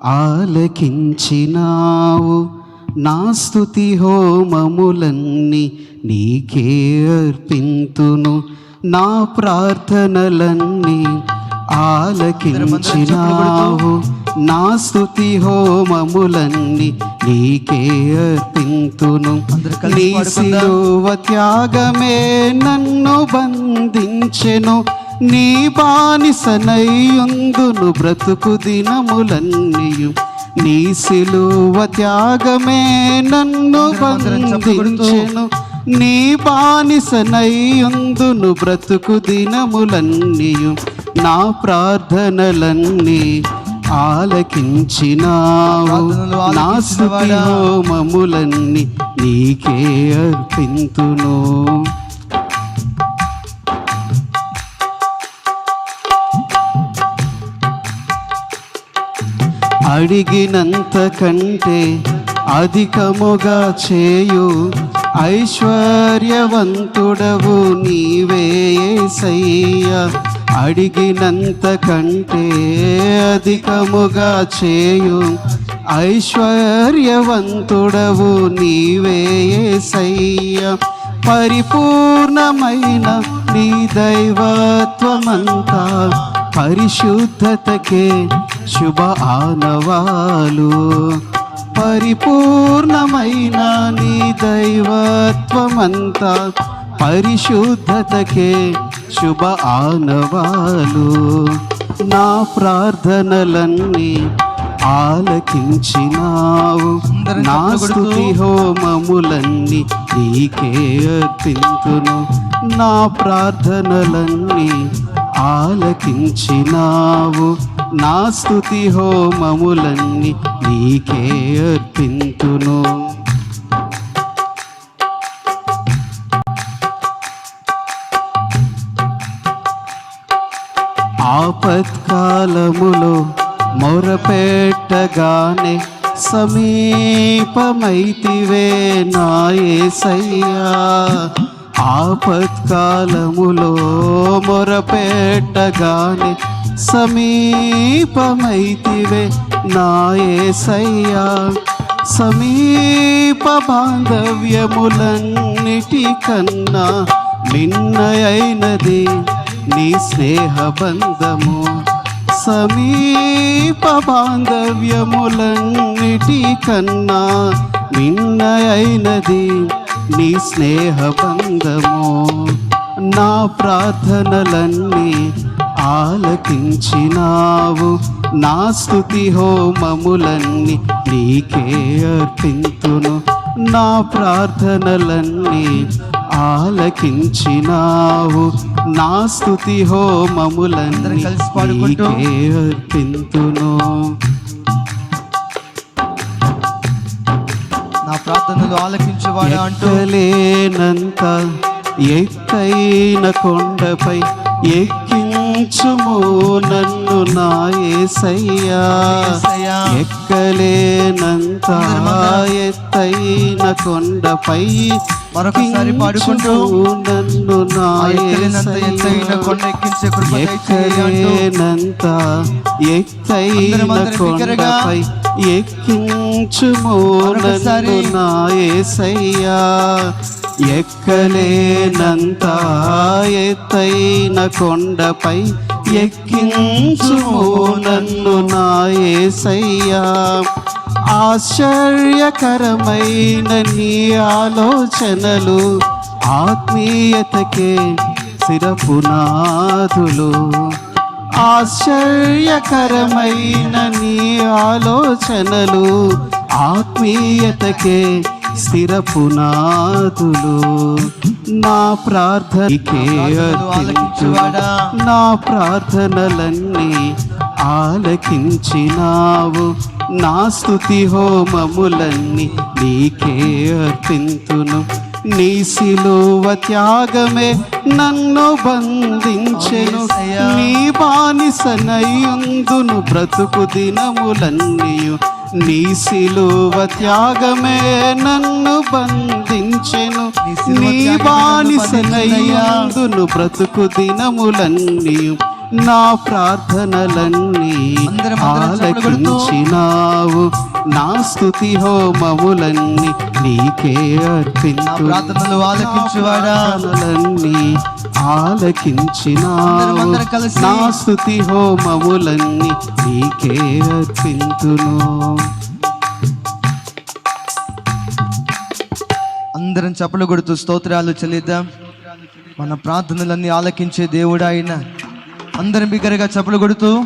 ఆలకించినావు. నా స్తుతి హోమములన్నీ నీకే అర్పింతును. నా ప్రార్థనలన్నీ ఆలకించినావు. నా స్తుతి హోమములన్నీ నీకే అర్పింతును. నీ సిలువ త్యాగమే నన్ను బంధించెను. నీ బానిసనయ్యుందును బ్రతుకు దినములన్నీయు. నీ సిలువ త్యాగమే నన్ను బంధించెను. నీ బానిసనయ్యుందును బ్రతుకు దినములన్నీయు. నా ప్రార్థనలన్నీ ఆలకించినావు. నా స్తుతి హోమములన్నీ నీకే అర్పింతును. అడిగినంత కంటే అధికముగా చేయు ఐశ్వర్యవంతుడవు నీవే యేసయ్యా. అడిగినంత కంటే అధికముగా చేయు ఐశ్వర్యవంతుడవు నీవే యేసయ్యా. పరిపూర్ణమైన నీ దైవత్వమంతా పరిశుద్ధతకే శుభ ఆనవాలు. పరిపూర్ణమైన నీ దైవత్వమంతా పరిశుద్ధతకే శుభ ఆనవాలు. నా ప్రార్థనలన్నీ ఆలకించినావు. నా స్తుతి హోమములన్నీ నీకే అర్పింతును. నా ప్రార్థనలన్నీ ఆలకించినావు. నా స్తుతి హోమములన్నీ నీకే అర్పింతును. ఆపత్కాలములో మొరపెట్టగానే సమీపమైతివే నా యేసయ్యా. ఆపత్కాలములో మొరపెట్టగానే సమీపమైతివే నా యేసయ్యా. సమీప బాంధవ్యములన్నిటికన్నా మిన్నయైనది నీ స్నేహబంధము. సమీప బాంధవ్యములన్నిటికన్నా మిన్నయైనది నీ స్నేహబంధము. నా ప్రార్థనలన్నీ ఆలకించినావు. నా స్తుతి హోమములన్నీ నీకే అర్పింతును. నా ప్రార్థనలన్నీ ఆలకించినావు. నా స్తుతి హోమములన్నీ నీకే అర్పింతును. నా ప్రార్థనలు ఆలకించువాడా అంటూ ఎక్కలేనంత ఎత్తైన కొండపై ఎక్కించుము నన్ను నా యేసయ్యా. ఎక్కలేనంత ఎత్తైన కొండపై మరొకసారి పాడుకుంటూ నన్ను నా ఎత్తైన కొండ ఎక్కించే కృప ఎక్కలేనంత ఎత్తైన కొండపై ఎక్కించుము నన్ను నా యేసయ్యా. ఎక్కలేనంత ఎత్తైన కొండపై ఎక్కించుము నన్ను నా యేసయ్యా. ఆశ్చర్యకరమైన నీ ఆలోచనలు ఆత్మీయతకే శిరపునాదులు. ఆశ్చర్యకరమైన నీ ఆలోచనలు ఆత్మీయతకే స్థిరపునాదులు. నా ప్రార్థనకే అర్పించువాడా. నా ప్రార్థనలన్నీ ఆలకించినావు. నా స్తుతి హోమములన్నీ నీకే అర్పింతును. నీ సిలువ త్యాగమే నన్ను బంధించెను. నీ బానిసనయ్యుందును బ్రతుకు దినములన్నీయు. నీ సిలువ త్యాగమే నన్ను బంధించెను. నీ బానిసనయ్యుందును బ్రతుకు దినములన్నీయు. నా ప్రార్థనలన్నీ అందరం చప్పట్లు కొడుతూ ఆలకించినావు. నా స్తుతి హోమములన్నీ నీకే నా అర్పింతు. ప్రార్థనలు ఆలకించువాడా ప్రార్థనలన్నీ ఆలకించినావు. అందరం కలిసి నా స్తుతి హోమములన్నీ నీకే అర్పింతును. అందరం చప్పట్లు కొడుతూ స్తోత్రాలు చెల్లిద్దాం. మన ప్రార్థనలన్నీ ఆలకించే దేవుడు ఆయన. అందరం బిగ్గరగా చప్పట్లు కొడుతూ